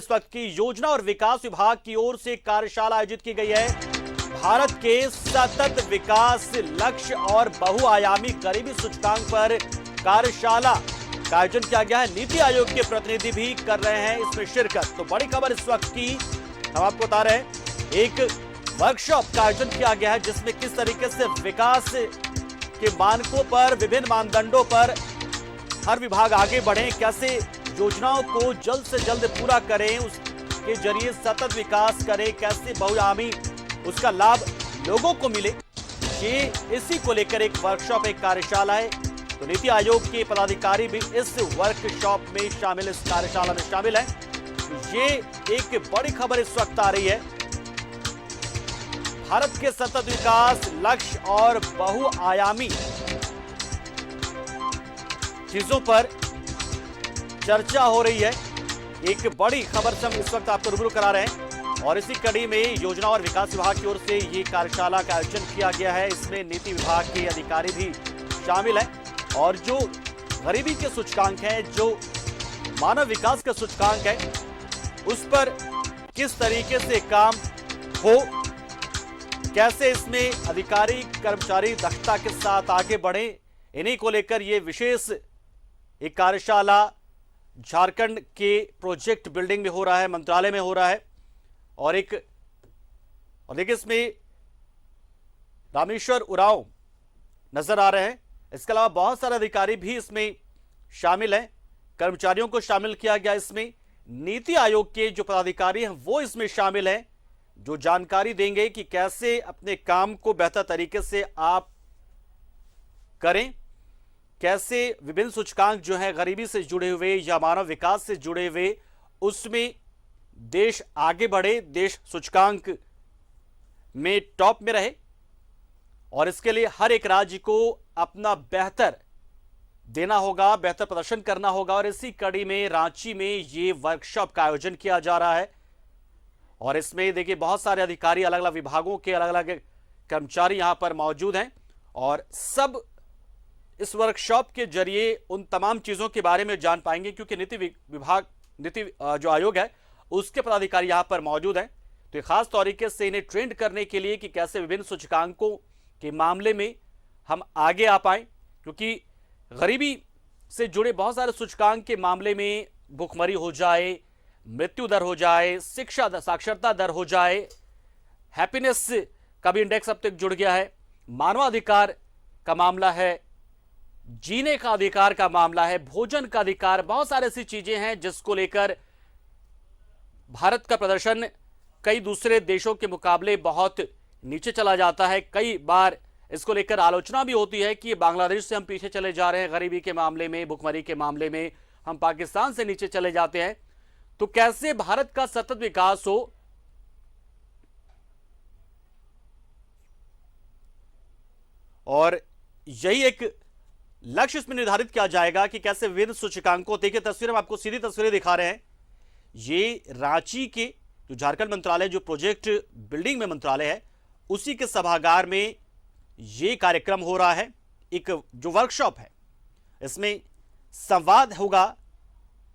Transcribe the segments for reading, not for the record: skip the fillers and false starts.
इस वक्त की। योजना और विकास विभाग की ओर से कार्यशाला आयोजित की गई है। भारत के सतत विकास लक्ष्य और बहुआयामी गरीबी सूचकांक पर कार्यशाला का आयोजन किया गया है। नीति आयोग के प्रतिनिधि भी कर रहे हैं इसमें शिरकत। तो बड़ी खबर इस वक्त की हम आपको बता रहे हैं, एक वर्कशॉप का आयोजन किया गया है जिसमें किस तरीके से विकास के मानकों पर, विभिन्न मानदंडों पर हर विभाग आगे बढ़े, कैसे योजनाओं को जल्द से जल्द पूरा करें, उसके जरिए सतत विकास करें, कैसे बहुआयामी उसका लाभ लोगों को मिले, ये इसी को लेकर एक वर्कशॉप, एक कार्यशाला है। तो नीति आयोग के पदाधिकारी भी इस वर्कशॉप में शामिल, इस कार्यशाला में शामिल है। ये एक बड़ी खबर इस वक्त आ रही है। भारत के सतत विकास लक्ष्य और बहुआयामी चीजों पर चर्चा हो रही है। एक बड़ी खबर से हम इस वक्त आपको रूबरू करा रहे हैं और इसी कड़ी में योजना और विकास विभाग की ओर से ये कार्यशाला का आयोजन किया गया है। इसमें नीति विभाग के अधिकारी भी शामिल हैं और जो गरीबी के सूचकांक हैं, जो मानव विकास का सूचकांक है, उस पर किस तरीके से काम हो, कैसे इसमें अधिकारी कर्मचारी दक्षता के साथ आगे बढ़े, इन्हीं को लेकर यह विशेष एक कार्यशाला झारखंड के प्रोजेक्ट बिल्डिंग में हो रहा है, मंत्रालय में हो रहा है। और देखिए इसमें रामेश्वर उरांव नजर आ रहे हैं। इसके अलावा बहुत सारे अधिकारी भी इसमें शामिल हैं, कर्मचारियों को शामिल किया गया। इसमें नीति आयोग के जो पदाधिकारी हैं वो इसमें शामिल हैं, जो जानकारी देंगे कि कैसे अपने काम को बेहतर तरीके से आप करें, कैसे विभिन्न सूचकांक जो है गरीबी से जुड़े हुए या मानव विकास से जुड़े हुए, उसमें देश आगे बढ़े, देश सूचकांक में टॉप में रहे। और इसके लिए हर एक राज्य को अपना बेहतर देना होगा, बेहतर प्रदर्शन करना होगा। और इसी कड़ी में रांची में ये वर्कशॉप का आयोजन किया जा रहा है। और इसमें देखिए बहुत सारे अधिकारी, अलग अलग विभागों के अलग अलग कर्मचारी यहां पर मौजूद हैं और सब इस वर्कशॉप के जरिए उन तमाम चीजों के बारे में जान पाएंगे, क्योंकि नीति जो आयोग है उसके पदाधिकारी यहां पर मौजूद हैं। तो खास तरीके से इन्हें ट्रेंड करने के लिए कि कैसे विभिन्न सूचकांकों के मामले में हम आगे आ पाए, क्योंकि गरीबी से जुड़े बहुत सारे सूचकांक के मामले में भुखमरी हो जाए, मृत्यु दर हो जाए, शिक्षा साक्षरता दर हो जाए, हैप्पीनेस का भी इंडेक्स अब तक जुड़ गया है, मानवाधिकार का मामला है, जीने का अधिकार का मामला है, भोजन का अधिकार, बहुत सारी ऐसी चीजें हैं जिसको लेकर भारत का प्रदर्शन कई दूसरे देशों के मुकाबले बहुत नीचे चला जाता है। कई बार इसको लेकर आलोचना भी होती है कि बांग्लादेश से हम पीछे चले जा रहे हैं गरीबी के मामले में, भुखमरी के मामले में हम पाकिस्तान से नीचे चले जाते हैं। तो कैसे भारत का सतत विकास हो, और यही एक लक्ष्य इसमें निर्धारित किया जाएगा कि कैसे विभिन्न सूचकांकों, देखिए तस्वीर हम आपको सीधी तस्वीरें दिखा रहे हैं। ये रांची के जो झारखंड मंत्रालय, जो प्रोजेक्ट बिल्डिंग में मंत्रालय है, उसी के सभागार में ये कार्यक्रम हो रहा है। एक जो वर्कशॉप है इसमें संवाद होगा,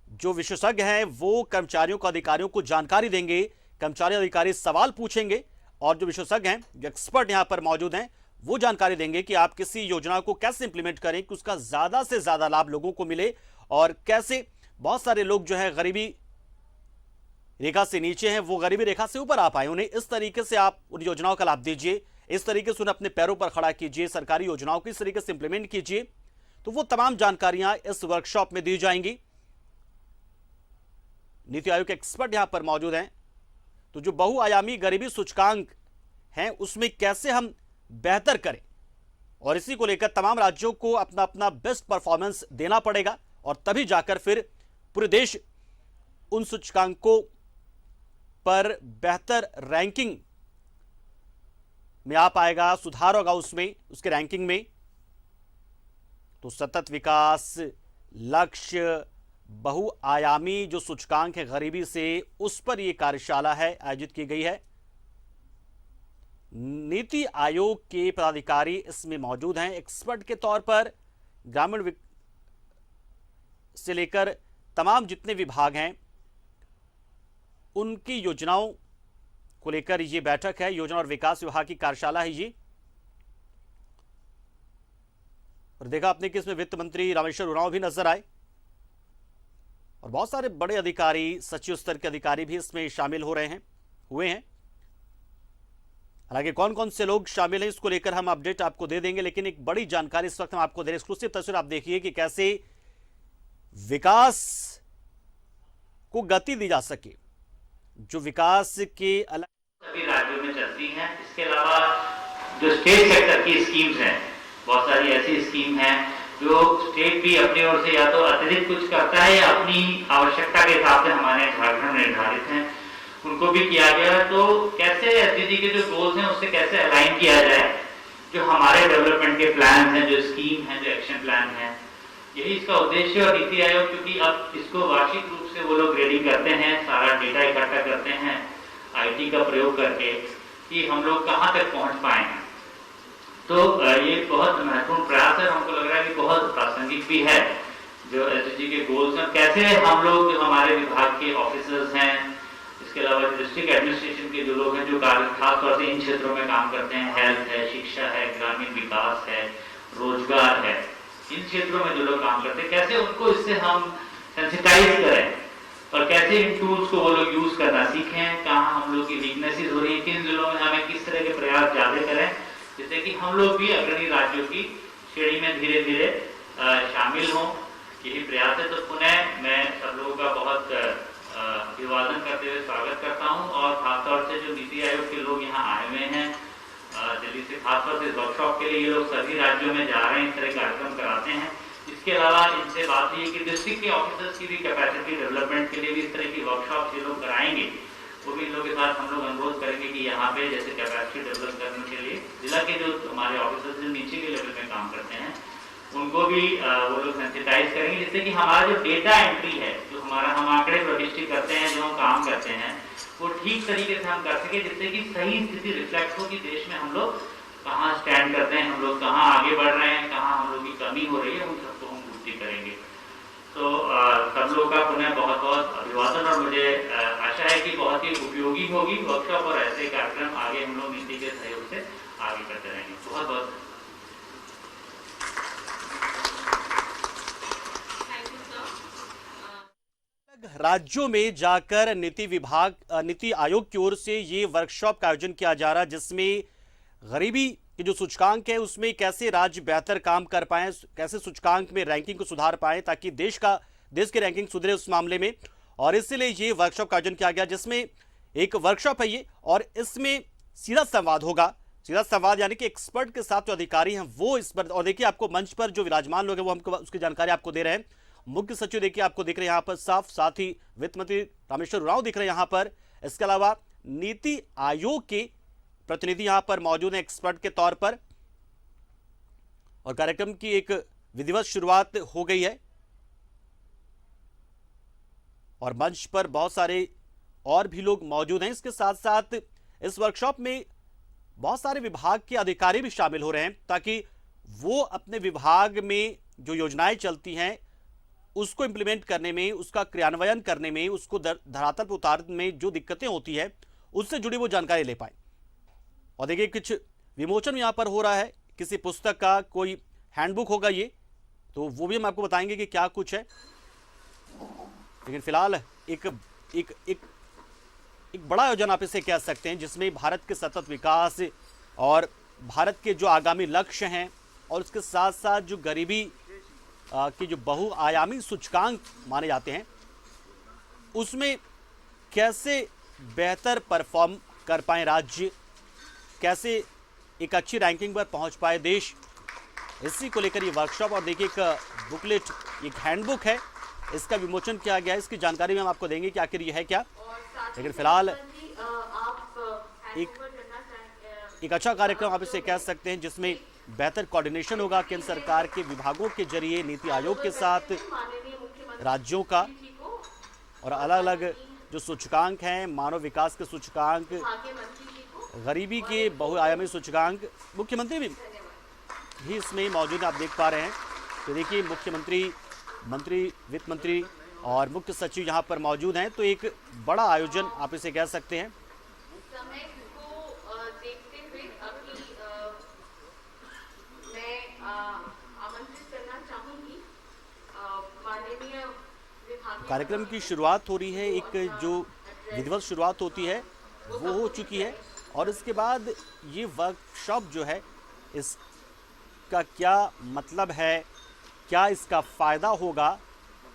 जो विशेषज्ञ हैं वो कर्मचारियों को, अधिकारियों को जानकारी देंगे, कर्मचारी अधिकारी सवाल पूछेंगे और जो विशेषज्ञ हैं, जो एक्सपर्ट यहां पर मौजूद हैं, वो जानकारी देंगे कि आप किसी योजना को कैसे इंप्लीमेंट करें कि उसका ज्यादा से ज्यादा लाभ लोगों को मिले, और कैसे बहुत सारे लोग जो है गरीबी रेखा से नीचे हैं वो गरीबी रेखा से ऊपर आ पाए। उन्हें इस तरीके से आप उन योजनाओं का लाभ दीजिए, इस तरीके से उन्हें अपने पैरों पर खड़ा कीजिए, सरकारी योजनाओं को इस तरीके से इंप्लीमेंट कीजिए। तो वो तमाम जानकारियां इस वर्कशॉप में दी जाएंगी। नीति आयोग के एक्सपर्ट यहां पर मौजूद हैं। तो जो बहुआयामी गरीबी सूचकांक हैं उसमें कैसे हम बेहतर करें, और इसी को लेकर तमाम राज्यों को अपना अपना बेस्ट परफॉर्मेंस देना पड़ेगा, और तभी जाकर फिर पूरे देश उन सूचकांकों पर बेहतर रैंकिंग में आ पाएगा, सुधार होगा उसमें, उसके रैंकिंग में। तो सतत विकास लक्ष्य, बहुआयामी जो सूचकांक है गरीबी से, उस पर यह कार्यशाला है आयोजित की गई है। नीति आयोग के पदाधिकारी इसमें मौजूद हैं एक्सपर्ट के तौर पर। ग्रामीण से लेकर तमाम जितने विभाग हैं उनकी योजनाओं को लेकर ये बैठक है। योजना और विकास विभाग की कार्यशाला है ये। और देखा आपने कि इसमें वित्त मंत्री रामेश्वर उरांव भी नजर आए और बहुत सारे बड़े अधिकारी, सचिव स्तर के अधिकारी भी इसमें शामिल हुए हैं। हालांकि कौन कौन से लोग शामिल हैं इसको लेकर हम अपडेट आपको दे देंगे, लेकिन एक बड़ी जानकारी इस वक्त हम आपको दे रहे हैं। एक्सक्लूसिव तस्वीर आप देखिए कि कैसे विकास को गति दी जा सके, जो विकास के अलग सभी राज्यों में चलती हैं। इसके अलावा जो स्टेट सेक्टर की स्कीम्स हैं, बहुत सारी ऐसी स्कीम हैं जो स्टेट भी अपनी ओर से या तो अतिरिक्त कुछ करता है या अपनी आवश्यकता के हिसाब से हमारे झारखंड निर्धारित हैं, उनको भी किया गया है। तो कैसे एसडीजी के जो गोल्स हैं उससे कैसे अलाइन किया जाए, जो हमारे डेवलपमेंट के प्लान हैं, जो स्कीम हैं, जो एक्शन प्लान हैं, यही इसका उद्देश्य। और नीति आयोग क्योंकि अब इसको वार्षिक रूप से वो लोग ग्रेडिंग करते हैं, सारा डेटा इकट्ठा करते हैं आईटी का प्रयोग करके कि हम लोग कहाँ तक पहुँच पाए हैं। तो ये बहुत महत्वपूर्ण प्रयास है, हमको लग रहा है कि बहुत प्रासंगिक भी है जो एसडीजी के गोल्स हैं। कैसे हम लोग, जो हमारे विभाग के ऑफिसर्स हैं, इसके अलावा डिस्ट्रिक्ट एडमिनिस्ट्रेशन के जो लोग हैं जो खासतौर से इन क्षेत्रों में काम करते हैं, हेल्थ है, शिक्षा है, ग्रामीण विकास है, रोजगार है, इन क्षेत्रों में जो लोग काम करते हैं, कैसे उनको इससे हम सेंसिटाइज करें और कैसे इन टूल्स को वो लोग यूज करना सीखें, कहाँ हम लोग की वीकनेसेस हो रही है, किन जिलों में हमें किस तरह के प्रयास ज्यादा करें, जिससे कि हम लोग भी अग्रणी राज्यों की श्रेणी में धीरे धीरे शामिल हों। यही प्रयास है। तो पुनः मैं सब लोगों का बहुत अभिवादन करते हुए स्वागत करता हूं और खासतौर से जो नीति आयोग के लोग यहाँ आए हुए हैं दिल्ली से, खासतौर से वर्कशॉप के लिए ये लोग सभी राज्यों में जा रहे हैं, इस तरह कार्यक्रम कराते हैं। इसके अलावा इनसे बात हुई कि डिस्ट्रिक्ट के ऑफिसर्स की भी कैपेसिटी डेवलपमेंट के लिए भी इस तरह की वर्कशॉप ये लोग कराएंगे। वो भी इन लोगों के साथ हम लोग अनुरोध करेंगे कि यहाँ पे जैसे कैपेसिटी डेवलप करने के लिए जिला के जो हमारे ऑफिसर्स जो नीचे के लेवल में काम करते हैं उनको भी वो लोग सेंसिटाइज करेंगे, जिससे कि हमारा जो डेटा एंट्री है, जो हम आंकड़े प्रविष्टि करते हैं, जो हम काम करते हैं, वो ठीक तरीके से हम कर सके, जिससे कि सही स्थिति रिफ्लेक्ट हो कि देश में हम लोग कहाँ स्टैंड करते हैं, हम लोग कहाँ आगे बढ़ रहे हैं, कहाँ हम लोग की कमी हो रही है, उन सबको हम पूर्ति करेंगे। तो सब लोग का पुनः बहुत बहुत अभिवादन और मुझे आशा है कि बहुत ही उपयोगी होगी वर्कशॉप और ऐसे कार्यक्रम आगे हम लोग नीति के सहयोग से आगे करते रहेंगे। बहुत बहुत राज्यों में जाकर नीति आयोग की ओर से ये वर्कशॉप का आयोजन किया जा रहा है, जिसमें गरीबी के जो सूचकांक है उसमें कैसे राज्य बेहतर काम कर पाए, कैसे सूचकांक में रैंकिंग को सुधार पाए ताकि देश की रैंकिंग सुधरे उस मामले में। और इसलिए ये वर्कशॉप का आयोजन किया गया, जिसमें एक वर्कशॉप है ये और इसमें सीधा संवाद होगा। सीधा संवाद यानी कि एक्सपर्ट के साथ जो अधिकारी हैं वो इस पर, और देखिए आपको मंच पर जो विराजमान लोग हैं वो हमको उसकी जानकारी आपको दे रहे हैं। मुख्य सचिव देखिए आपको दिख रहे हैं यहाँ पर साफ, साथ ही वित्त मंत्री रामेश्वर उरांव दिख रहे हैं यहाँ पर। इसके अलावा नीति आयोग के प्रतिनिधि यहाँ पर मौजूद हैं एक्सपर्ट के तौर पर। और कार्यक्रम की एक विधिवत शुरुआत हो गई है और मंच पर बहुत सारे और भी लोग मौजूद हैं। इसके साथ साथ इस वर्कशॉप में बहुत सारे विभाग के अधिकारी भी शामिल हो रहे हैं ताकि वो अपने विभाग में जो योजनाएं चलती हैं उसको इंप्लीमेंट करने में, उसका क्रियान्वयन करने में, उसको धरातल पर उतारने में जो दिक्कतें होती है उससे जुड़ी वो जानकारी ले पाए। और देखिए कुछ विमोचन यहां पर हो रहा है किसी पुस्तक का, कोई हैंडबुक होगा ये, तो वो भी हम आपको बताएंगे कि क्या कुछ है। लेकिन फिलहाल एक बड़ा आयोजन आप इसे कह सकते हैं, जिसमें भारत के सतत विकास और भारत के जो आगामी लक्ष्य हैं और उसके साथ साथ जो गरीबी की जो बहुआयामी सूचकांक माने जाते हैं उसमें कैसे बेहतर परफॉर्म कर पाए राज्य, कैसे एक अच्छी रैंकिंग पर पहुंच पाए देश, इसी को लेकर ये वर्कशॉप। और देखिए एक बुकलेट, एक हैंडबुक है, इसका विमोचन किया गया है। इसकी जानकारी में हम आपको देंगे कि आखिर ये है क्या। लेकिन फिलहाल एक अच्छा कार्यक्रम आप इसे कह सकते हैं, जिसमें बेहतर कोऑर्डिनेशन होगा केंद्र सरकार के विभागों के जरिए नीति आयोग के साथ राज्यों का, और अलग अलग जो सूचकांक हैं, मानव विकास के सूचकांक, गरीबी के बहुआयामी सूचकांक, मुख्यमंत्री भी इसमें मौजूद आप देख पा रहे हैं। तो देखिए मुख्यमंत्री, मंत्री, वित्त मंत्री और मुख्य सचिव यहाँ पर मौजूद हैं, तो एक बड़ा आयोजन आप इसे कह सकते हैं। समय को देखते हुए अभी मैं आमंत्रित करना चाहूंगी माननीय विभागीय कार्यक्रम की शुरुआत हो रही है, एक जो विधिवत शुरुआत होती है वो हो चुकी है, और इसके बाद ये वर्कशॉप जो है इसका क्या मतलब है, क्या इसका फ़ायदा होगा,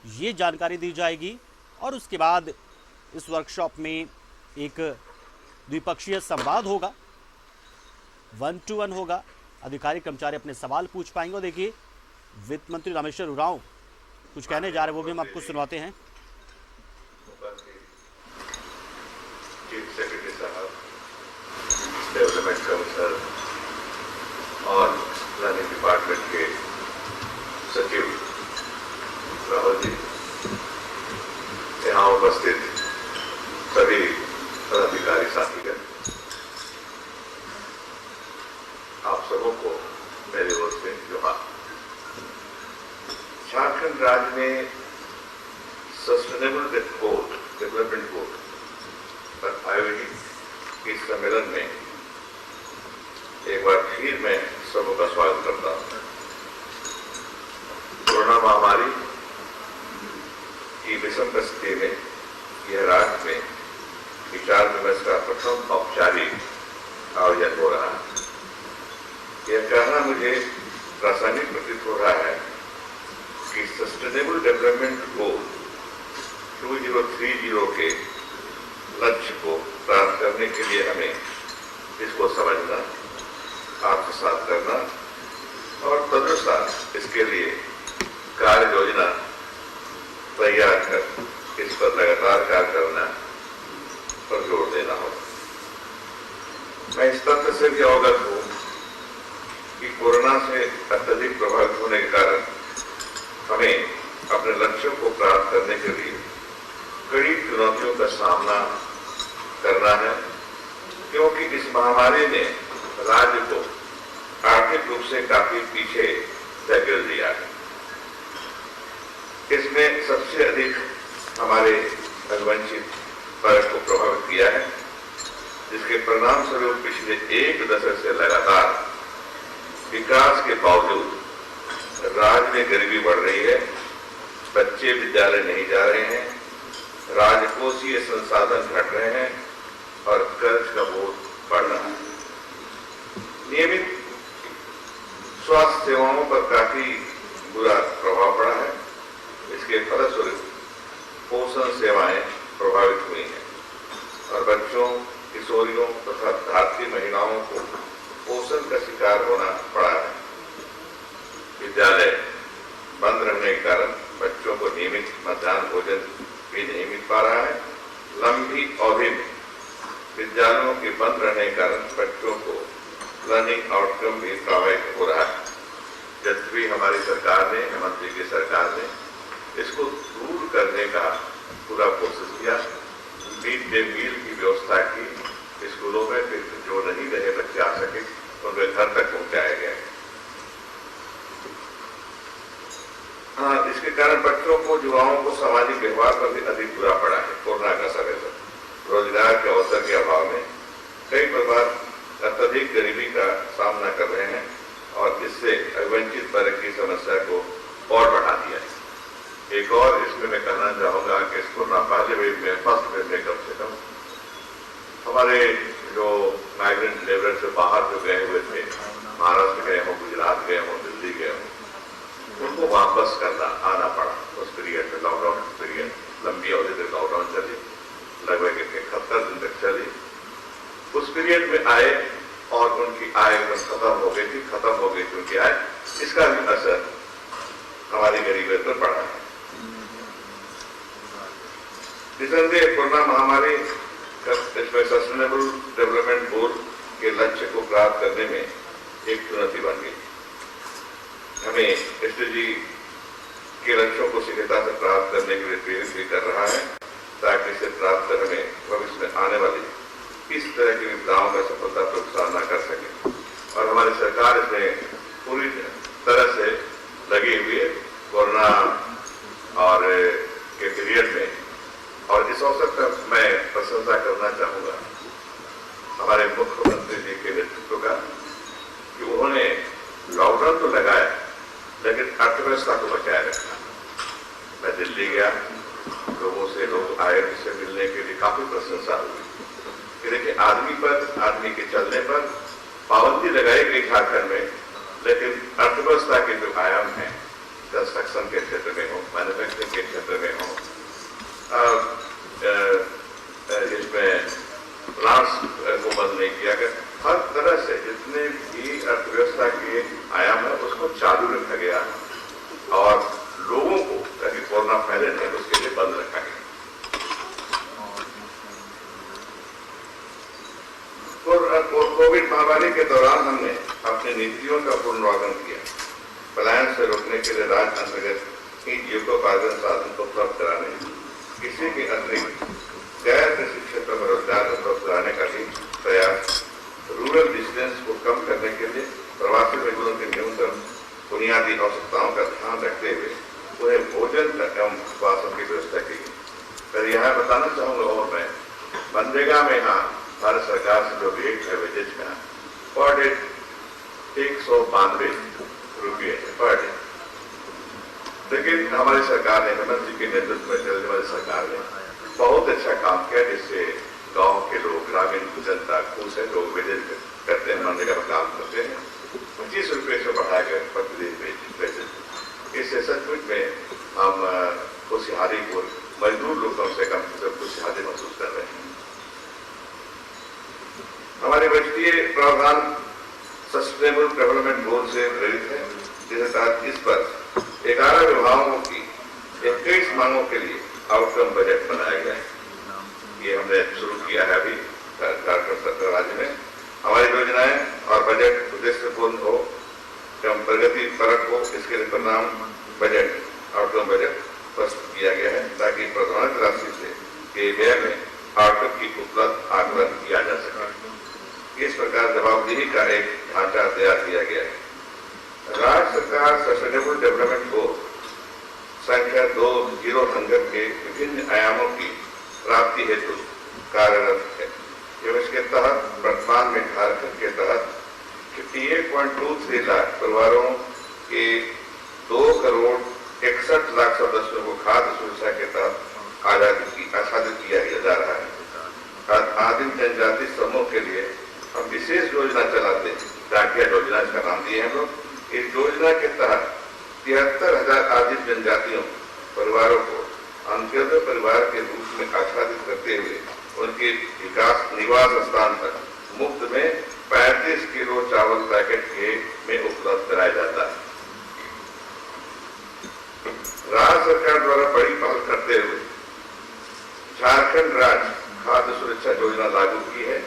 ये जानकारी दी जाएगी। और उसके बाद इस वर्कशॉप में एक द्विपक्षीय संवाद होगा, 1-to-1 होगा, अधिकारी कर्मचारी अपने सवाल पूछ पाएंगे। और देखिए वित्त मंत्री रामेश्वर उरांव कुछ कहने जा रहे हैं, वो भी हम आपको सुनवाते हैं। चीफ सेक्रेटरी साहब, डेवलपमेंट कमिश्नर और प्लानिंग डिपार्टमेंट के सचिव राहुल जी, यहाँ उपस्थित सभी पदाधिकारी साथीगण, आप सबों को मेरी ओर से जोहार। झारखंड राज्य में सस्टेनेबल डेवलपमेंट गोल पर आयोजित इस सम्मेलन में एक बार फिर मैं सबका स्वागत करता हूं। कोरोना महामारी की विषम परिस्थिति में यह राज्य में विचार विमर्श का प्रथम औपचारिक आयोजन हो रहा है। यह कहना मुझे प्रासंगिक प्रतीत हो रहा है कि सस्टेनेबल डेवलपमेंट गोल 2030 के लक्ष्य को प्राप्त करने के लिए हमें इसको समझना, आत्मसात करना और तदनुसार इसके लिए कार्य योजना तैयार कर इस पर लगातार कार्य करना पर जोर देना होगा। मैं इस तथ्य से भी अवगत हूं कि कोरोना से अत्यधिक प्रभावित होने के कारण हमें अपने लक्ष्यों को प्राप्त करने के लिए कई चुनौतियों का सामना करना है, क्योंकि इस महामारी ने राज्य को आर्थिक रूप से काफी पीछे धकेल दिया है। इसमें सबसे अधिक हमारे वंचित वर्ग को प्रभावित किया है, जिसके परिणाम स्वरूप पिछले एक दशक से लगातार विकास के बावजूद राज्य में गरीबी बढ़ रही है, बच्चे विद्यालय नहीं जा रहे हैं, राजकोषीय संसाधन घट रहे हैं और कर्ज का बोझ बढ़ रहा है। नियमित स्वास्थ्य सेवाओं पर काफी बुरा प्रभाव पड़ा है। इसके फलस्वरूप पोषण सेवाएं प्रभावित हुई हैं और बच्चों, किशोरियों तथा भारतीय महिलाओं को पोषण का शिकार होना पड़ा है। विद्यालय बंद रहने के कारण बच्चों को नियमित मध्याह्न भोजन भी नहीं मिल पा रहा है। लंबी अवधि में विद्यालयों के बंद रहने के कारण बच्चों को लर्निंग आउटकम भी प्रभावित हो रहा है। जब भी हमारी सरकार ने, मंत्री की सरकार ने इसको दूर करने का पूरा कोशिश किया, मिड डे मील की व्यवस्था की, स्कूलों में फिर जो नहीं रहे बच्चे आ सके उनके घर तक पहुंचाया गया। हाँ, इसके कारण बच्चों को, युवाओं को सामाजिक व्यवहार पर भी अधिक बुरा पड़ा है। कोरोना का समय पर रोजगार के अवसर के अभाव में कई परिवार अत्यधिक गरीबी का सामना कर रहे हैं और इससे वंचित वर्ग की समस्या को और बढ़ा दिया है। एक और इसमें मैं कहना चाहूंगा कि इस कोरोना पहले वेव में, फर्स्ट वेव में कम से कम हमारे जो माइग्रेंट लेबर से बाहर जो गए हुए थे, महाराष्ट्र गए हों, गुजरात गए हों, दिल्ली गए हों, उनको वापस आना पड़ा। उस पीरियड में, लॉकडाउन पीरियड, लंबी अवधि तक लॉकडाउन चली, लगभग 71 दिन तक चली। उस पीरियड में आए और उनकी आय खत्म हो गई थी उनकी आय। इसका भी असर हमारी गरीबी पर पड़ा है। निसंदेह कोरोना महामारी इसमें सस्टेनेबल डेवलपमेंट गोल के लक्ष्य को प्राप्त करने में एक चुनौती बन गई। हमें एसडीजी के लक्ष्यों को शीघ्रता से प्राप्त करने के लिए प्रेरित भी कर रहा है, ताकि इसे प्राप्त कर हमें भविष्य में आने वाली इस तरह की विपदाओं का सफलतापूर्वक सामना कर सके। और हमारी सरकार इसमें पूरी तरह से लगी हुई है। कोरोना और के काफी प्रशंसा हुई कि देखिए आदमी के चलने पर पाबंदी लगाई गई झारखंड में, लेकिन अर्थव्यवस्था के जो आयाम है, कंस्ट्रक्शन के क्षेत्र में हो, मैन्युफैक्चरिंग के क्षेत्र में हो, इसमें प्लांट्स को बंद नहीं किया गया, हर तरह से जितने भी अर्थव्यवस्था के आयाम है उसको चालू रखा गया और लोगों को ताकि कोरोना फैले नहीं उसके लिए बंद रखा गया। कोविड महामारी के दौरान हमने अपनी नीतियों का पुनर्वागन किया। पलायन से रोकने के लिए राज्य अंतर्गत इन जीविकोपार्जन साधन को उपलब्ध कराने, किसी के अतिरिक्त गैर कृषि क्षेत्र में रोजगार उपलब्ध कराने का भी प्रयास, रूरल डिस्टेंस को कम करने के लिए प्रवासी मजदूरों के न्यूनतम बुनियादी आवश्यकताओं का ध्यान रखते हुए उन्हें भोजन एवं वासन की व्यवस्था की। फिर यहाँ बताना चाहूंगा और मैं मनरेगा में यहाँ भारत सरकार से जो रेट है वेजेज का पर डे 192 रुपये पर डे, लेकिन हमारी सरकार ने, हेमंत जी के नेतृत्व में चलने वाली सरकार ने बहुत अच्छा काम किया, जिससे गांव के लोग, ग्रामीण जनता खुश है, लोग वेजेज करते हैं, मनरेगा में काम करते हैं। 25 रुपये से बढ़ाकर प्रतिदिन वेजेज। इससे सचमुच में हम खुशहाली को, मजदूर लोग कम से कम खुशहाली महसूस कर रहे हैं। हमारे बजटीय प्रावधान सस्टेनेबल डेवलपमेंट गोल से प्रेरित है, जिसके तहत इस पर 11 विभागों की 21 मांगों के लिए आउटकम बजट बनाया गया है। ये हमने शुरू किया है अभी झारखंड राज्य में। हमारी योजनाएं और बजट उद्देश्यपूर्ण हो एवं प्रगति परक हो, इसके लिए परिणाम बजट, आउटकम बजट प्रस्तुत किया गया है ताकि प्रधानमंत्री राशि से के व्यय में आउटकम की उपलब्ध आकलन किया जा सके। इस प्रकार जवाबदेही का एक ढांचा तैयार किया गया है। राज्य सरकार सस्टेनेबल डेवलपमेंट गोल संख्या 2 संगत के विभिन्न आयामों की प्राप्ति हेतु कार्यरत है एवं इसके तहत वर्तमान में झारखंड के तहत 58.23 लाख परिवारों के 2,61,00,000 सदस्यों को खाद्य सुरक्षा के तहत आच्छादित किया जा रहा है। आदिम जनजाति समूह के लिए हम विशेष योजना चलाते हैं, डाकिया योजना इसका नाम दिए हम लोग। इस योजना के तहत 73,000 आदिम जनजातियों परिवारों को अंत्योदय परिवार के रूप में आच्छादित करते हुए उनके विकास निवास स्थान तक मुफ्त में 35 किलो चावल पैकेट के में उपलब्ध कराया जाता है। राज्य सरकार द्वारा बड़ी पहल करते हुए झारखंड राज्य खाद्य सुरक्षा योजना लागू की है,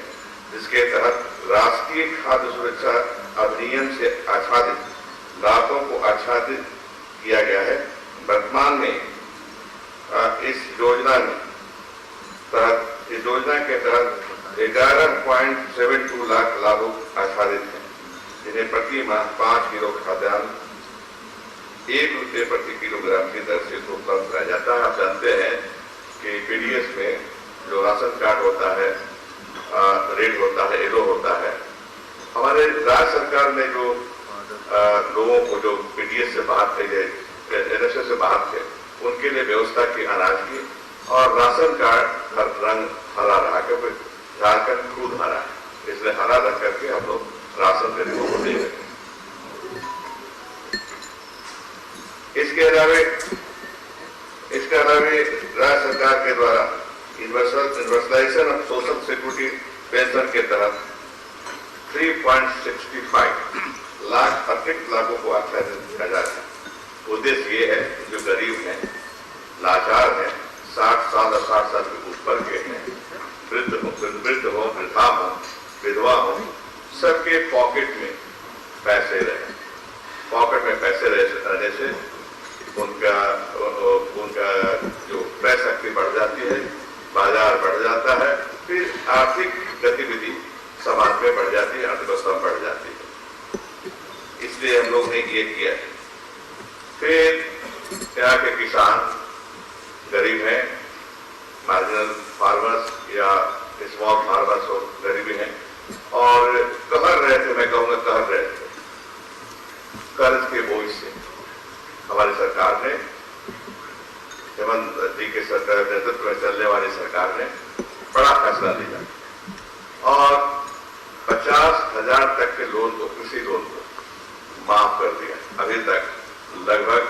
जिसके तहत राष्ट्रीय खाद्य सुरक्षा अधिनियम से आच्छादित लाभों को आच्छादित किया गया है। वर्तमान में इस योजना के तहत 11.72 लाख लाभुक आच्छादित हैं, जिन्हें प्रति माह 5 किलो खाद्यान्न 1 रुपये प्रति किलोग्राम की दर से उपलब्ध कराया जाता है। आप जानते हैं कि पीडीएस में जो राशन कार्ड होता है, रेट होता है, एलो होता है। हमारे राज्य सरकार ने जो लोगों को जो पीडीएस से बाहर थे, एनएसएस से बाहर थे, उनके लिए व्यवस्था की अनाज की, और राशन कार्ड हर रंग हरा रहा, क्योंकि झारखंड खुद हरा है, इसलिए हरा रख करके हम लोग राशन गरीबों को दे रहे। इसके अलावे राज्य सरकार के द्वारा universalization of social security pension के तहत 3.65 लाख अतिरिक्त लाभों को आच्छादित किया जा रहा है। उद्देश्य ये है जो गरीब हैं, लाचार हैं, 60 साल और 60 साल के ऊपर के हैं, वृद्ध हो, वृद्धा हो, विधवा हो, सबके पॉकेट में पैसे रहे। पॉकेट में पैसे रहने से उनका जो क्रय शक्ति बढ़ जाती है, बाजार बढ़ जाता है, फिर आर्थिक गतिविधि समाज में बढ़ जाती है, अर्थव्यवस्था बढ़ जाती है। इसलिए हम लोग ने ये किया है। फिर यहाँ के किसान गरीब हैं, मार्जिनल फार्मर्स या स्मॉल फार्मर्स हो, गरीबी हैं और कहर रहे थे, मैं कहूँगा कहर रहे थे कर्ज के बोझ से। हमारी सरकार ने, हेमंत जी के सरकार नेतृत्व में चलने वाली सरकार ने फैसला लिया और 50,000 तक के लोन को, कृषि लोन को माफ कर दिया। अभी तक लगभग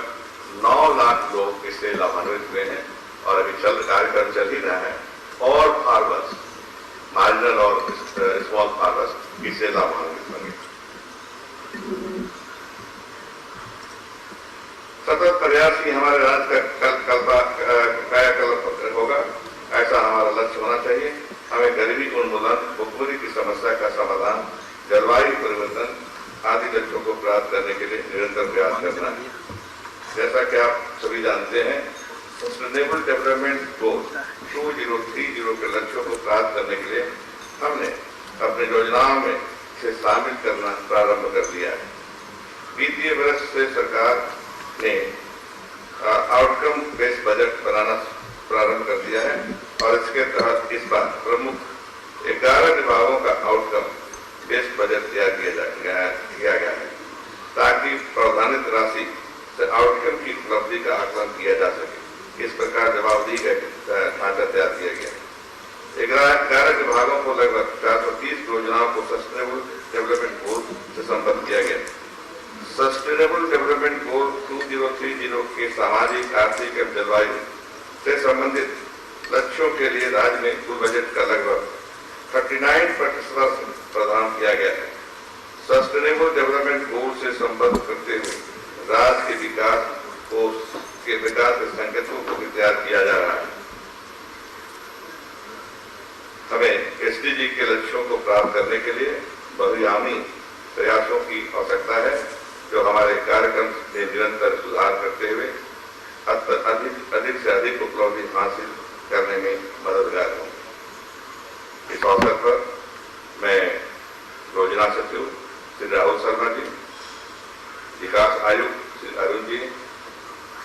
9 लाख लोग इससे लाभान्वित हुए हैं और अभी कार्यक्रम चल ही रहा है। और फार्मर्स, मार्जिनल और स्मॉल फार्मर्स इससे लाभान्वित होंगे। सतत प्रयास ही हमारे राज्य का कायाकल्प होगा, ऐसा हमारा लक्ष्य होना चाहिए। हमें गरीबी उन्मूलन, भुखमरी की समस्या का समाधान, जलवायु परिवर्तन आदि लक्ष्यों को प्राप्त करने के लिए निरंतर प्रयास करना है। जैसा कि आप सभी जानते हैं, सस्टेनेबल डेवलपमेंट गोल 2030 के लक्ष्यों को प्राप्त करने के लिए हमने अपनी योजनाओं में इसे शामिल करना प्रारंभ कर दिया है। वित्तीय वर्ष से सरकार ने आउटकम बेस्ड बजट बनाना प्रारंभ कर दिया है और इसके तहत इस बार प्रमुख 11 विभागों का आउटकम बेस्ड बजट तैयार किया गया है ताकि प्रावधानित राशि से आउटकम की उपलब्धि का आकलन किया जा सके। इस प्रकार जवाबदेही का ढांचा तैयार किया गया है। 11 विभागों को लगभग 430 योजनाओं को सस्टेनेबल डेवलपमेंट गोल से संबद्ध किया गया। सस्टेनेबल डेवलपमेंट गोल 2030 के सामाजिक, आर्थिक एवं जलवायु से संबंधित लक्ष्यों के लिए राज्य में कुल बजट का लगभग 39% प्रदान किया गया है। सस्टेनेबल डेवलपमेंट गोल से संबद्ध करते हुए राज्य के विकास के संकेतों को भी तैयार किया जा रहा है। हमें एसडीजी के लक्ष्यों को प्राप्त करने के लिए बहुआयामी प्रयासों की आवश्यकता है, जो हमारे कार्यक्रम में निरंतर सुधार करते हुए अधिक से अधिक उपलब्धि हासिल करने में मददगार होंगे। इस अवसर पर मैं योजना सचिव श्री राहुल शर्मा जी, विकास आयुक्त श्री अरुण जी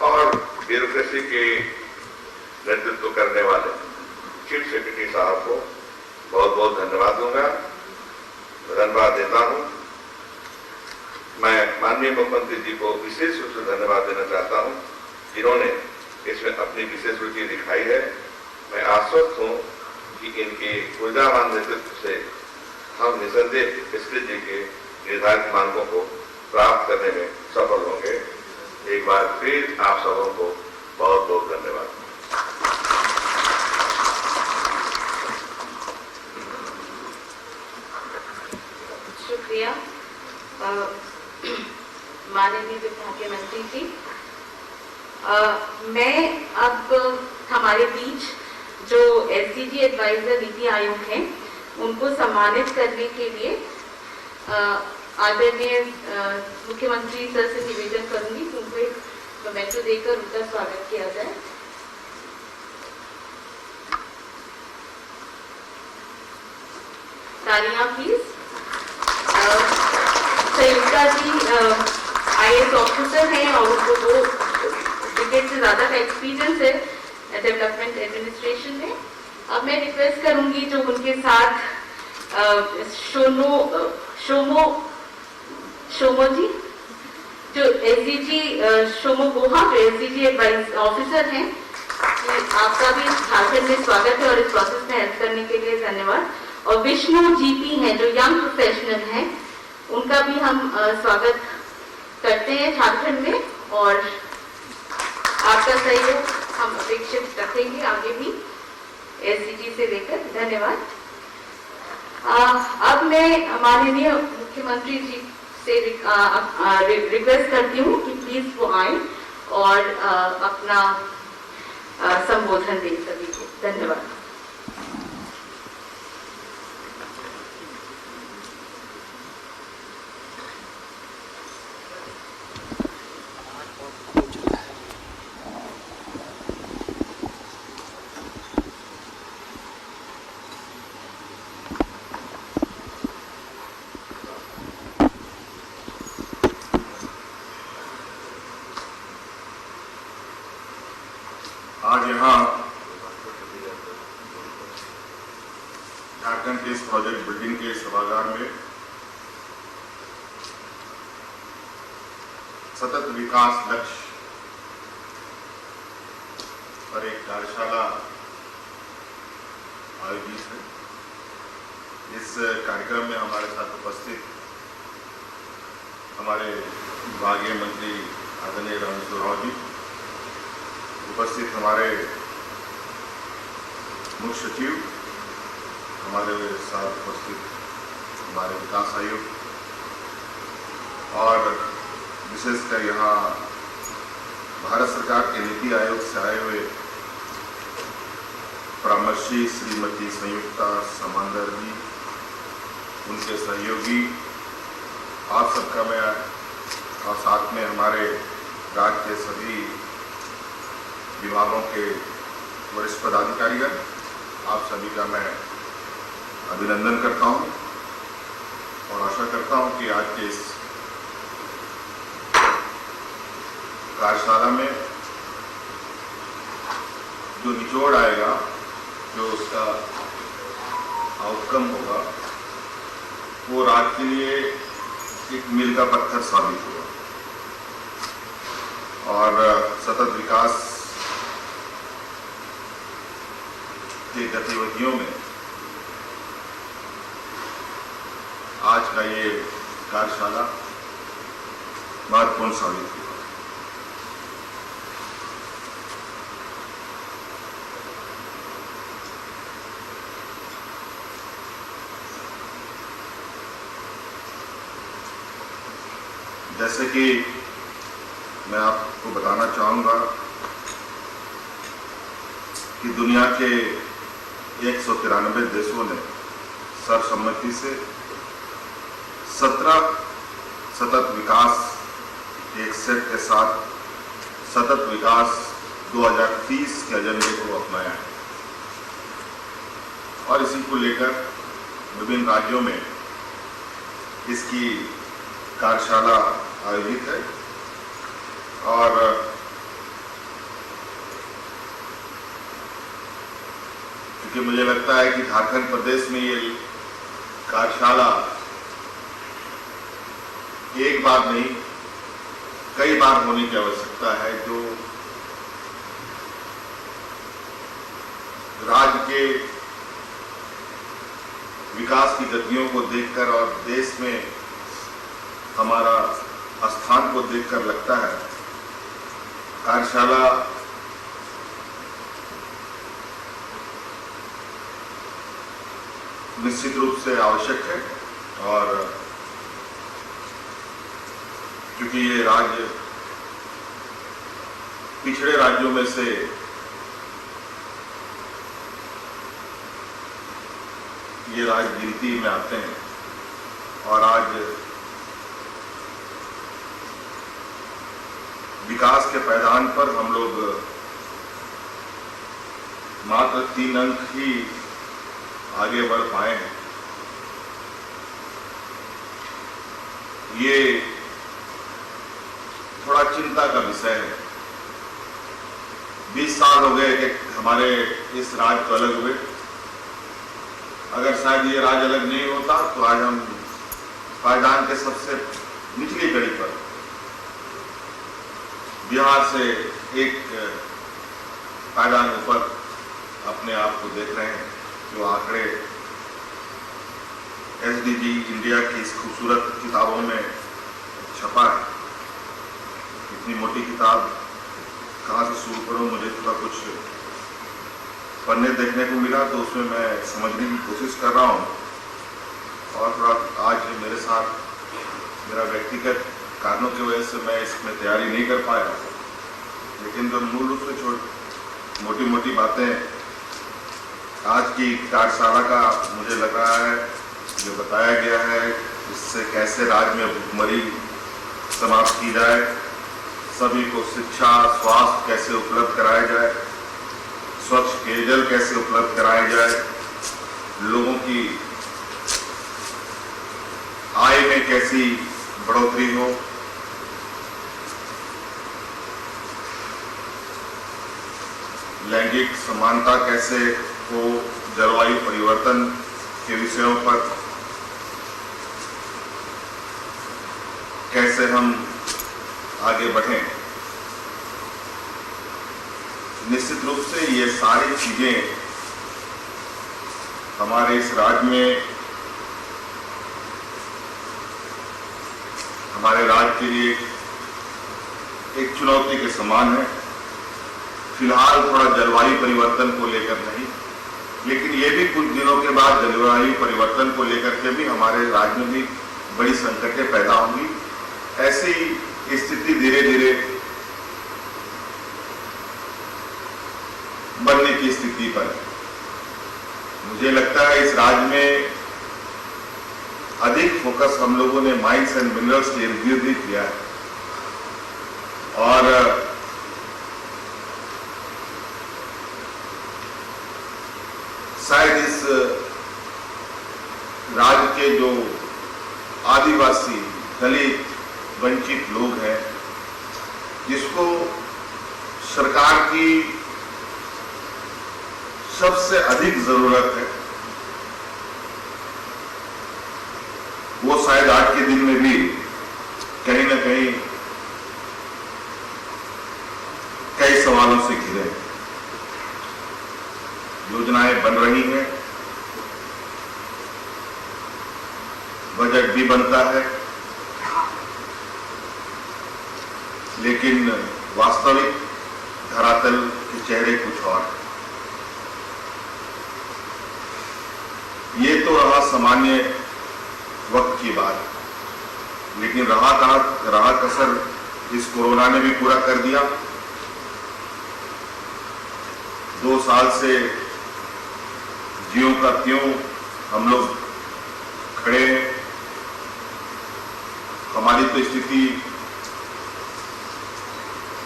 और ब्यूरोक्रेसी के नेतृत्व करने वाले चीफ सेक्रेटरी साहब को बहुत बहुत धन्यवाद देता हूं। मैं माननीय मुख्यमंत्री जी को विशेष रूप से धन्यवाद देना चाहता हूं, जिन्होंने इसमें अपनी विशेष रुचि दिखाई है। मैं आश्वस्त हूं कि इनके ऊर्जावान नेतृत्व से हम निसंदेह एसडीजी के निर्धारित मानकों को प्राप्त करने में सफल होंगे। एक बार फिर आप सबों को बहुत बहुत धन्यवाद। शुक्रिया माननीय विभागीय मंत्री जी। मैं अब हमारे बीच जो एसडीजी एडवाइजर नीति आयोग हैं उनको सम्मानित करने के लिए आदरणीय मुख्यमंत्री सर से निवेदन करूंगी कि उनको एक मोमेंटो देकर उनका स्वागत किया जाए। तालियां please. Sanyukta ji IAS officer हैं और उनको 2 डिकेड से ज्यादा का एक्सपीरियंस है डेवलपमेंट एडमिनिस्ट्रेशन में। अब मैं रिक्वेस्ट करूंगी जो उनके साथ शोमो जी, जो एसडीजी शोमो गोहा, जो एसडीजी एडवाइस ऑफिसर हैं, आपका भी झारखंड में स्वागत है और इस प्रोसेस में हेल्प करने के लिए धन्यवाद। और विष्णु जीपी हैं जो यंग प्रोफेशनल हैं, उनका भी हम स्वागत करते हैं झारखंड में और आपका सहयोग हम अपेक्षित रखेंगे आगे भी एसडीजी से लेकर। धन्यवाद। अब मैं माननीय मुख्यमंत्री जी से रिक्वेस्ट करती हूँ कि प्लीज वो आए और अपना संबोधन दें सभी को। धन्यवाद। आज यहाँ झारखंड के इस प्रोजेक्ट बिल्डिंग के सभागार में सतत विकास लक्ष्य पर एक कार्यशाला आयोजित है। इस कार्यक्रम में हमारे साथ उपस्थित हमारे विभागीय मंत्री आदरणीय रामेश्वर राव जी, उपस्थित हमारे मुख्य सचिव, हमारे साथ उपस्थित हमारे विकास आयुक्त और विशेषकर यहाँ भारत सरकार के नीति आयोग से आए हुए परामर्शी श्रीमती संयुक्ता समांदर जी, उनके सहयोगी, आप सबका मैं और साथ में हमारे राज्य के सभी विभागों के वरिष्ठ पदाधिकारीगण, आप सभी का मैं अभिनंदन करता हूं और आशा करता हूं कि आज के इस कार्यशाला में जो निचोड़ आएगा, जो उसका आउटकम होगा, वो राज्य के लिए एक मील का पत्थर साबित होगा और सतत विकास की गतिविधियों में आज का ये कार्यशाला महत्वपूर्ण साबित होगा। जैसे कि मैं आपको बताना चाहूँगा कि दुनिया के 193 देशों ने सर्वसम्मति से 17 सतत विकास एक सेट के साथ सतत विकास 2030 के एजेंडे को अपनाया है और इसी को लेकर विभिन्न राज्यों में इसकी कार्यशाला आयोजित है और क्योंकि मुझे लगता है कि झारखंड प्रदेश में ये कार्यशाला एक बार नहीं कई बार होने की आवश्यकता है, जो राज्य के विकास की गतियों को देखकर और देश में हमारा स्थान को देखकर लगता है कार्यशाला निश्चित रूप से आवश्यक है और क्योंकि ये राज्य पिछड़े राज्यों में से ये राज्य गिनती में आते हैं और आज विकास के पैदान पर हम लोग मात्र 3 अंक ही आगे बढ़ पाए हैं। ये थोड़ा चिंता का विषय है। 20 साल हो गए कि हमारे इस राज्य को अलग हुए। अगर शायद ये राज्य अलग नहीं होता तो आज हम पायदान के सबसे निचली कड़ी पर बिहार से एक पायदान ऊपर अपने आप को देख रहे हैं। जो आंकड़े SDG इंडिया की इस खूबसूरत किताबों में छपा है, इतनी मोटी किताब कहाँ से शुरू करूँ, मुझे थोड़ा कुछ पन्ने देखने को मिला तो उसमें मैं समझने की कोशिश कर रहा हूँ और थोड़ा आज मेरे साथ मेरा व्यक्तिगत कारणों की वजह से मैं इसमें तैयारी नहीं कर पाया, लेकिन जो मूल रूप से मोटी मोटी बातें आज की कार्यशाला का मुझे लग रहा है जो बताया गया है, इससे कैसे राज्य में भुखमरी समाप्त की जाए, सभी को शिक्षा स्वास्थ्य कैसे उपलब्ध कराया जाए, स्वच्छ पेयजल कैसे उपलब्ध कराया जाए, लोगों की आय में कैसी बढ़ोतरी हो, लैंगिक समानता कैसे हो, जलवायु परिवर्तन के विषयों पर कैसे हम आगे बढ़ें। निश्चित रूप से ये सारी चीजें हमारे इस राज्य में, हमारे राज्य के लिए एक चुनौती के समान है। फिलहाल थोड़ा जलवायु परिवर्तन को लेकर नहीं, लेकिन ये भी कुछ दिनों के बाद जलवायु परिवर्तन को लेकर के भी हमारे राज्य में भी बड़ी संकटें पैदा होंगी। ऐसी स्थिति धीरे धीरे बनने की स्थिति पर मुझे लगता है इस राज्य में अधिक फोकस हम लोगों ने माइंस एंड मिनरल्स के इर्द गिर्द भी किया है, और शायद इस राज्य के जो आदिवासी, दलित, वंचित लोग हैं, जिसको सरकार की सबसे अधिक जरूरत है, वो शायद आज के दिन में भी कहीं ना कहीं कई सवालों से घिरे हैं। योजनाएं बन रही हैं, बजट भी बनता है, लेकिन वास्तविक धरातल के चेहरे कुछ और। ये तो रहा सामान्य वक्त की बात, लेकिन रहा कसर इस कोरोना ने भी पूरा कर दिया। 2 साल से ज्यों का त्यों हम लोग खड़े हैं। हमारी तो स्थिति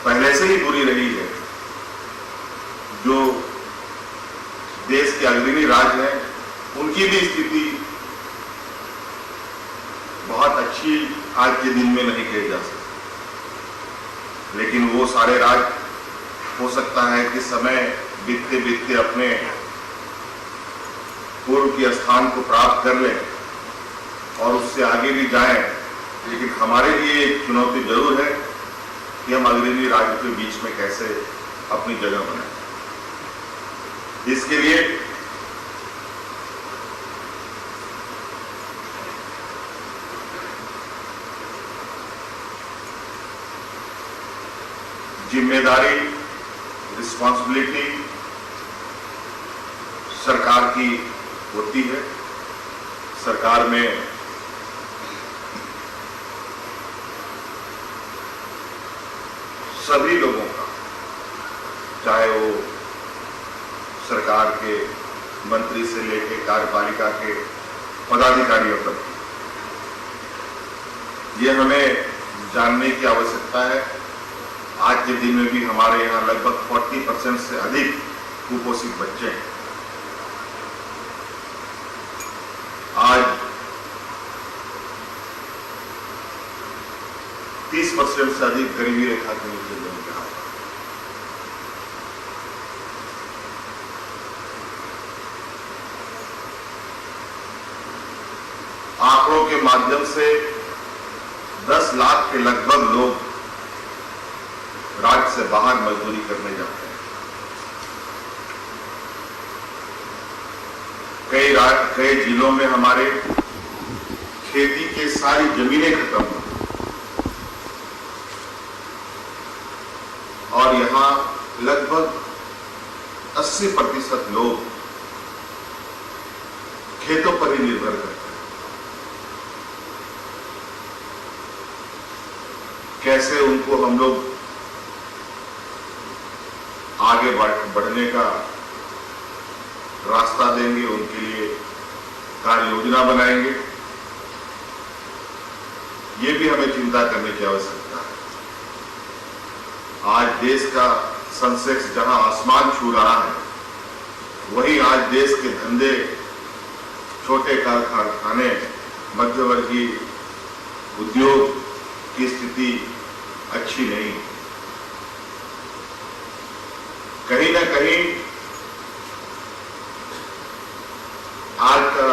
पहले से ही बुरी रही है। जो देश के अग्रणी राज्य हैं, उनकी भी स्थिति बहुत अच्छी आज के दिन में नहीं कही जा सकती, लेकिन वो सारे राज्य हो सकता है कि समय बीतते बीतते अपने पूर्व के स्थान को प्राप्त कर लें और उससे आगे भी जाएं, लेकिन हमारे लिए एक चुनौती जरूर है कि हम अग्रणी राज्य के बीच में कैसे अपनी जगह बनाएं। इसके लिए जिम्मेदारी, रिस्पॉन्सिबिलिटी सरकार की होती है। सरकार में सभी लोगों का, चाहे वो सरकार के मंत्री से लेकर कार्यपालिका के पदाधिकारियों तक, ये हमें जानने की आवश्यकता है। आज के दिन में भी हमारे यहाँ लगभग 40% से अधिक कुपोषित बच्चे हैं। आज 30% से अधिक गरीबी रेखा के नीचे लोग हैं। आंकड़ों के माध्यम से 10 लाख के लगभग लोग राज्य से बाहर मजदूरी करने जाते हैं। कई जिलों में हमारे खेती की सारी जमीनें खत्म हो और यहां लगभग 80% लोग खेतों पर ही निर्भर करते हैं। कैसे उनको हम लोग आगे बढ़ने का रास्ता देंगे, उनके लिए कार्य योजना बनाएंगे, ये भी हमें चिंता करने की आवश्यकता है। आज देश का सेंसेक्स जहां आसमान छू रहा है, वहीं आज देश के धंधे, छोटे कारखाने, मध्यवर्गीय उद्योग की स्थिति अच्छी नहीं। कहीं ना कहीं आज का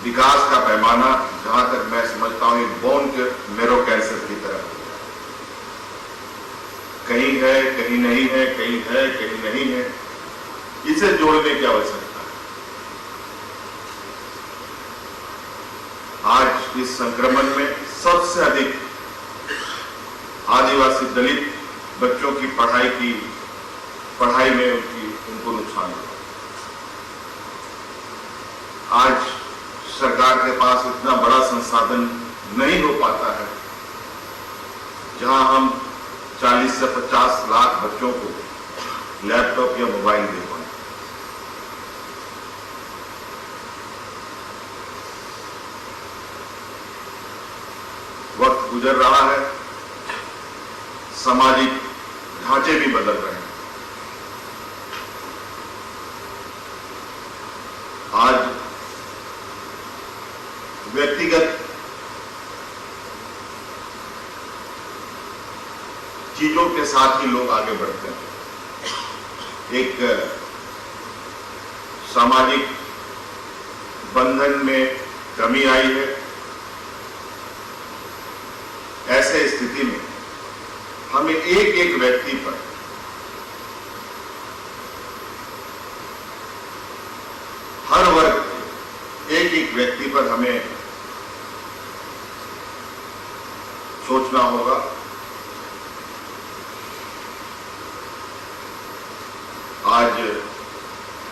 विकास का पैमाना, जहां तक मैं समझता हूं, बोन के मेरो कैंसर की तरह कहीं है, कहीं नहीं है, कहीं है, कहीं नहीं है। इसे जोड़ने की आवश्यकता है। इस संक्रमण में सबसे अधिक आदिवासी दलित बच्चों की पढ़ाई में उनको नुकसान हुआ। आज सरकार के पास इतना बड़ा संसाधन नहीं हो पाता है जहां हम 40 से 50 लाख बच्चों को लैपटॉप या मोबाइल दे पाए। वक्त गुजर रहा है, सामाजिक ढांचे भी बदल रहे हैं। आज व्यक्तिगत चीजों के साथ ही लोग आगे बढ़ते हैं। एक सामाजिक बंधन में कमी आई है। ऐसे स्थिति में हमें एक एक व्यक्ति पर हर वर्ग एक एक व्यक्ति पर हमें सोचना होगा। आज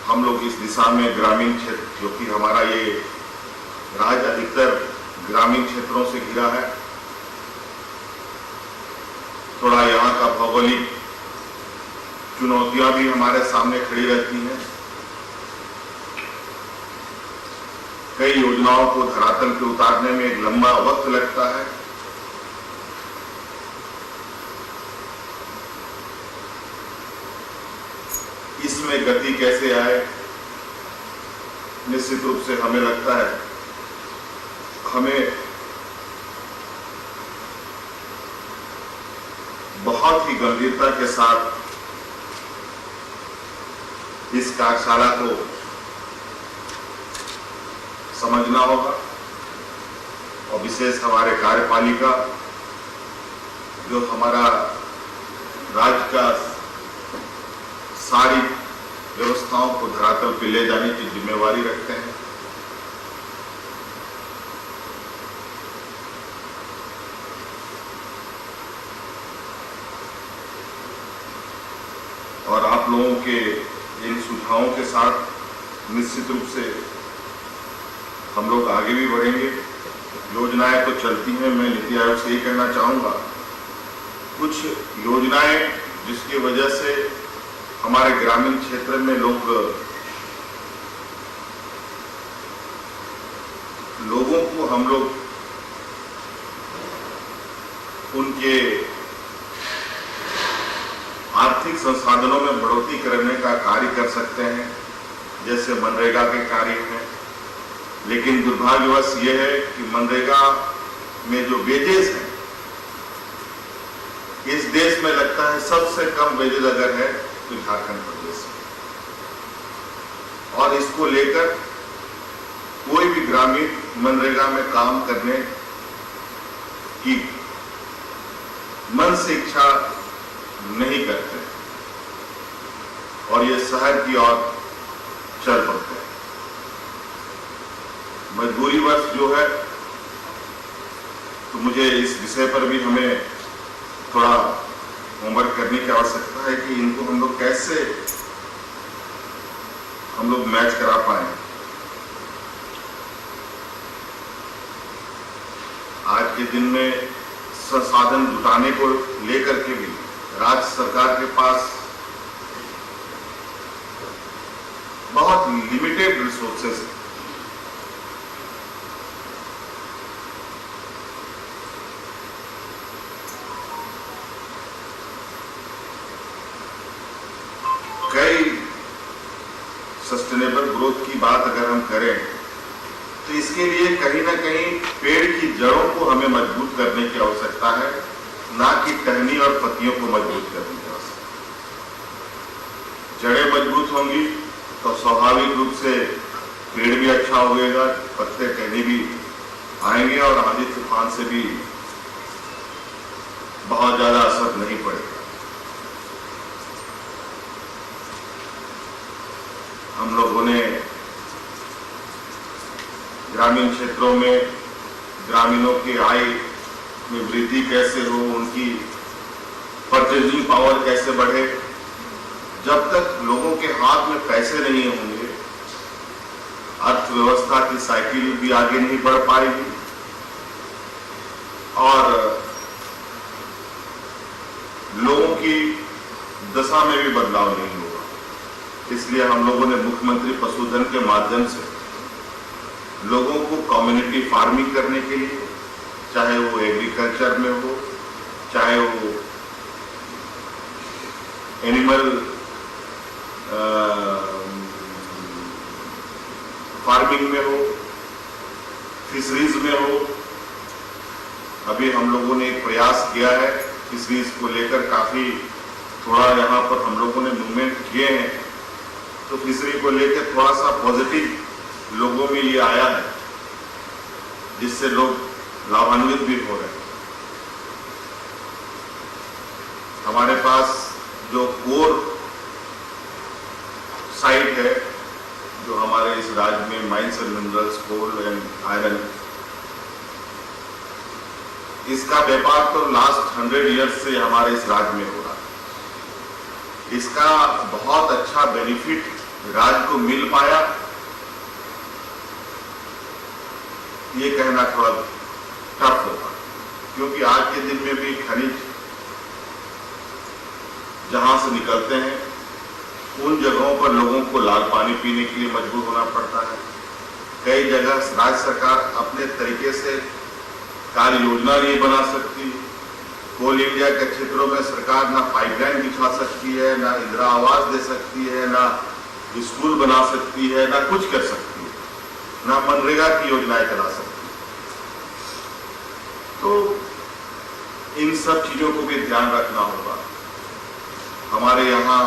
हम लोग इस दिशा में ग्रामीण क्षेत्र, जो कि हमारा ये राज्य अधिकतर ग्रामीण क्षेत्रों से घिरा है, थोड़ा यहाँ का भौगोलिक चुनौतियां भी हमारे सामने खड़ी रहती हैं। कई योजनाओं को धरातल पे उतारने में एक लंबा वक्त लगता है। इसमें गति कैसे आए, निश्चित रूप से हमें लगता है हमें बहुत ही गंभीरता के साथ इस कार्यशाला को समझना होगा और विशेष हमारे कार्यपालिका, जो हमारा राज्य का सारी व्यवस्थाओं को धरातल पे ले जाने की जिम्मेवारी रखते हैं। और आप लोगों के इन सुझावों के साथ निश्चित रूप से हम लोग आगे भी बढ़ेंगे। योजनाएं तो चलती हैं, मैं नीति आयोग से ये कहना चाहूंगा, कुछ योजनाएं जिसकी वजह से हमारे ग्रामीण क्षेत्र में लोगों को हम लोग उनके आर्थिक संसाधनों में बढ़ोतरी करने का कार्य कर सकते हैं, जैसे मनरेगा के कार्य हैं। लेकिन दुर्भाग्यवश यह है कि मनरेगा में जो वेजेस हैं, इस देश में लगता है सबसे कम वेजेस अगर है तो झारखंड प्रदेश में। और इसको लेकर कोई भी ग्रामीण मनरेगा में काम करने की मन से इच्छा नहीं करते और ये शहर की ओर चल पड़ते हैं। मजबूरीवश जो है, तो मुझे इस विषय पर भी हमें थोड़ा होमवर्क करने की आवश्यकता है कि इनको हम लोग कैसे मैच करा पाए। आज के दिन में संसाधन जुटाने को लेकर के भी राज्य सरकार के पास बहुत लिमिटेड रिसोर्सेस हैं। कई सस्टेनेबल ग्रोथ की बात अगर हम करें तो इसके लिए कहीं ना कहीं पेड़ की जड़ों को हमें मजबूत करने की आवश्यकता है, ना कि टहनी और पत्तियों को मजबूत करने की आवश्यकता। जड़ें मजबूत होंगी तो स्वाभाविक रूप से पेड़ भी अच्छा होगा, पत्ते टहनी भी आएंगे और आंधी तूफान से भी बहुत ज्यादा असर नहीं पड़ेगा। हम लोगों ने ग्रामीण क्षेत्रों में ग्रामीणों की आय में वृद्धि कैसे हो, उनकी परचेजिंग पावर कैसे बढ़े। जब तक लोगों के हाथ में पैसे नहीं होंगे, अर्थव्यवस्था की साइकिल भी आगे नहीं बढ़ पाएगी और लोगों की दशा में भी बदलाव नहीं होगा। इसलिए हम लोगों ने मुख्यमंत्री पशुधन के माध्यम से लोगों को कम्युनिटी फार्मिंग करने के लिए, चाहे वो एग्रीकल्चर में हो, चाहे वो एनिमल फार्मिंग में हो, फिशरीज में हो। अभी हम लोगों ने एक प्रयास किया है फिशरीज को लेकर, काफी थोड़ा यहाँ पर हम लोगों ने मूवमेंट किए हैं, तो फिशरी को लेकर थोड़ा सा पॉजिटिव लोगों में ये आया है, जिससे लोग लाभान्वित भी हो रहे हैं। हमारे पास जो कोर साइट है, जो हमारे इस राज्य में mines and minerals, coal and iron, इसका व्यापार तो लास्ट 100 ईयर्स से हमारे इस राज्य में हो रहा है। इसका बहुत अच्छा बेनिफिट राज्य को मिल पाया, ये कहना थोड़ा टफ होगा, क्योंकि आज के दिन में भी खनिज जहां से निकलते हैं उन जगहों पर लोगों को लाल पानी पीने के लिए मजबूर होना पड़ता है। कई जगह राज्य सरकार अपने तरीके से कार्य योजना नहीं बना सकती। कोल इंडिया के क्षेत्रों में सरकार ना पाइपलाइन बिछा सकती है, ना इंदिरा आवास दे सकती है, ना स्कूल बना सकती है, ना कुछ कर सकती है, ना मनरेगा की योजनाएं चला सकती है। तो इन सब चीजों को भी ध्यान रखना होगा। हमारे यहाँ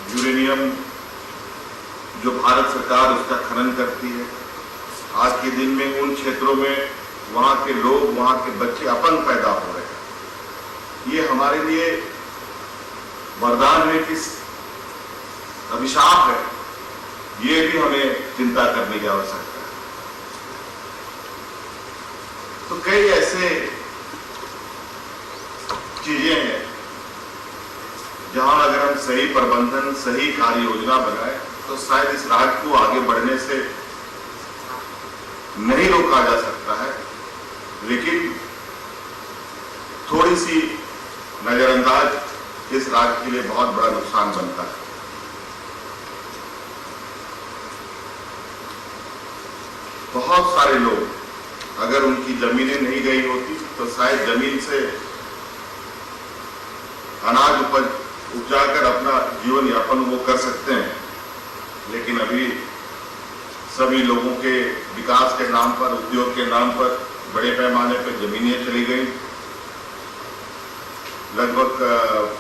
यूरेनियम जो भारत सरकार उसका खनन करती है, आज के दिन में उन क्षेत्रों में वहां के लोग, वहां के बच्चे अपंग पैदा हो रहे हैं। ये हमारे लिए वरदान है कि अभिशाप है, ये भी हमें चिंता करने की आवश्यकता है। तो कई ऐसे चीजें हैं जहां अगर हम सही प्रबंधन, सही कार्य योजना बनाए तो शायद इस राज्य को आगे बढ़ने से नहीं रोका जा सकता है, लेकिन थोड़ी सी नजरअंदाज इस राज्य के लिए बहुत बड़ा नुकसान बनता है। बहुत सारे लोग अगर उनकी जमीनें नहीं गई होती तो शायद जमीन से अनाज उपजाकर अपना जीवन यापन वो कर सकते हैं, लेकिन अभी सभी लोगों के विकास के नाम पर, उद्योग के नाम पर बड़े पैमाने पर जमीनें चली गई। लगभग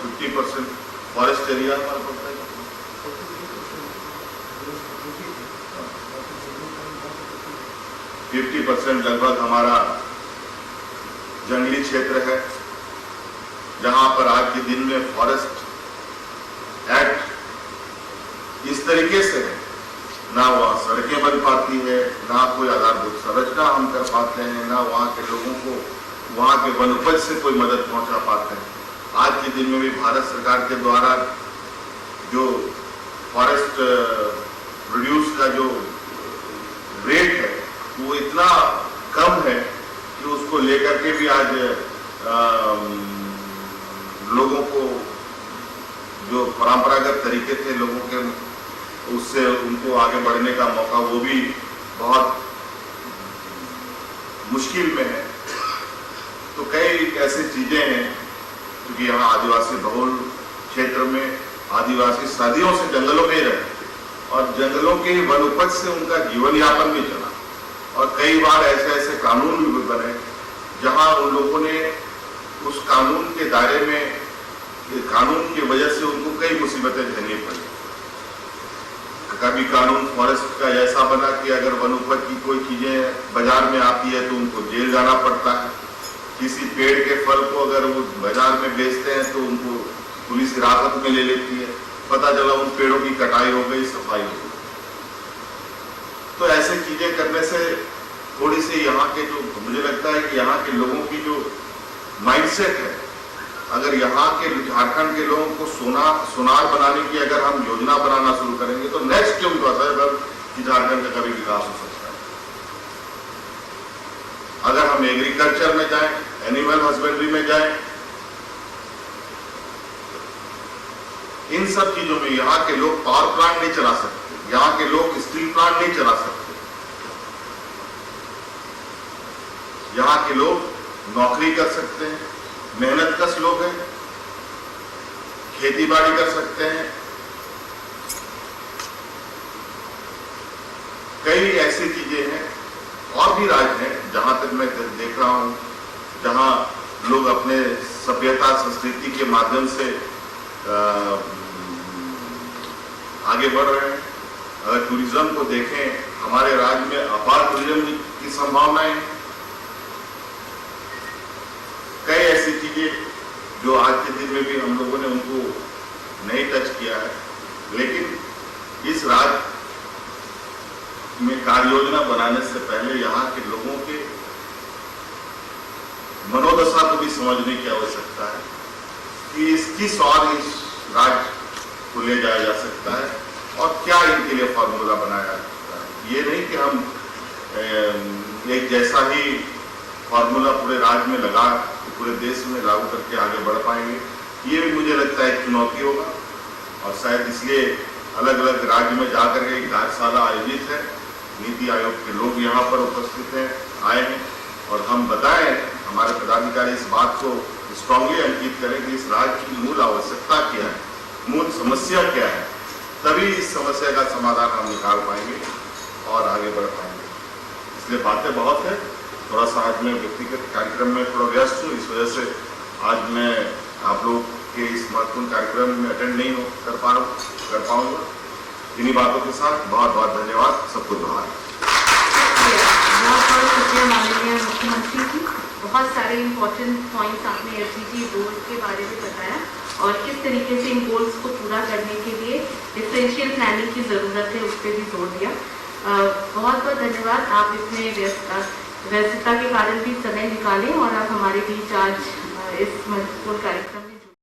50% फॉरेस्ट एरिया हमारा पड़ता है, 50% लगभग हमारा जंगली क्षेत्र है, जहां पर आज के दिन में फॉरेस्ट एक्ट इस तरीके से है, ना वहाँ सड़कें बन पाती है, ना कोई आधारभूत संरचना हम कर पाते हैं, ना वहाँ के लोगों को वहाँ के वन उपज से कोई मदद पहुँचा पाते हैं। आज के दिन में भी भारत सरकार के द्वारा जो फॉरेस्ट प्रोड्यूस का जो रेट है वो इतना कम है कि उसको लेकर के भी आज लोगों को जो परंपरागत तरीके थे लोगों के, उससे उनको आगे बढ़ने का मौका वो भी बहुत मुश्किल में है। तो कई ऐसी चीजें हैं, क्योंकि यहाँ आदिवासी बहुल क्षेत्र में आदिवासी सदियों से जंगलों में ही रहे और जंगलों के ही वन उपज से उनका जीवन यापन भी चला, और कई बार ऐसे ऐसे कानून भी बने जहां उन लोगों ने उस कानून के दायरे में, कानून की वजह से उनको कई मुसीबतें झेलनी पड़ी। कभी कानून फॉरेस्ट का ऐसा बना कि अगर वन उपज की कोई चीजें बाजार में आती है तो उनको जेल जाना पड़ता है। किसी पेड़ के फल को अगर वो बाजार में बेचते हैं तो उनको पुलिस हिरासत में ले लेती है, पता चला उन पेड़ों की कटाई हो गई, सफाई हो गई। तो ऐसे चीजें करने से थोड़ी सी यहाँ के जो मुझे लगता है कि यहाँ के लोगों की जो माइंडसेट है, अगर यहाँ के झारखंड के लोगों को सोनार बनाने की अगर हम योजना बनाना शुरू करेंगे तो नेक्स्ट जो उनका असर कि झारखंड का कभी विकास हो सकता है। अगर हम एग्रीकल्चर में जाएं, एनिमल हस्बेंड्री में जाएं, इन सब चीजों में यहाँ के लोग पावर प्लांट नहीं चला सकते, यहाँ के लोग स्टील प्लांट नहीं चला सकते, यहाँ के लोग नौकरी कर सकते हैं, मेहनतकश लोग हैं, खेती बाड़ी कर सकते हैं। कई ऐसी चीजें हैं और भी राज्य हैं जहां तक मैं देख रहा हूं, जहां लोग अपने सभ्यता संस्कृति के माध्यम से आगे बढ़ रहे हैं। अगर टूरिज्म को देखें, हमारे राज्य में अपार टूरिज्म की संभावनाएं हैं। कई ऐसी चीजें जो आज के दिन में भी हम लोगों ने उनको नहीं टच किया है, लेकिन इस राज्य में कार्य योजना बनाने से पहले यहाँ के लोगों के मनोदशा को भी समझने की आवश्यकता है कि किस और इस राज्य को ले जाया जा सकता है और क्या इनके लिए फॉर्मूला बनाया जा सकता है। ये नहीं कि हम एक जैसा ही फॉर्मूला पूरे राज्य में लगा पूरे देश में लागू करके आगे बढ़ पाएंगे। ये भी मुझे लगता है एक चुनौती होगा और शायद इसलिए अलग अलग राज्य में जाकर के एक कार्यशाला आयोजित है। नीति आयोग के लोग यहाँ पर उपस्थित हैं, आए हैं और हम बताएं, हमारे पदाधिकारी इस बात को स्ट्रांगली अंकित करें कि इस राज्य की मूल आवश्यकता क्या है, मूल समस्या क्या है, तभी इस समस्या का समाधान हम निकाल पाएंगे और आगे बढ़ पाएंगे। इसलिए बातें बहुत है, थोड़ा सा आज मैं व्यक्तिगत कार्यक्रम में थोड़ा व्यस्त हूँ, इस वजह से आज मैं आप लोग के इस महत्वपूर्ण कार्यक्रम में अटेंड नहीं कर पाऊंगा। इन्हीं बातों के साथ बहुत बहुत धन्यवाद, सबको जोहार। बहुत बहुत शुक्रिया माननीय मुख्यमंत्री जी। बहुत सारे इम्पोर्टेंट पॉइंट्स आपने एसडीजी गोल्स के बारे में बताया और किस तरीके से इन गोल्स को पूरा करने के लिए डिफरेंशियल प्लानिंग की ज़रूरत है, उस पर भी जोर दिया। बहुत बहुत धन्यवाद। आप इतने व्यस्तता के कारण भी समय निकालें और आप हमारे बीच आज इस महत्वपूर्ण कार्यक्रम में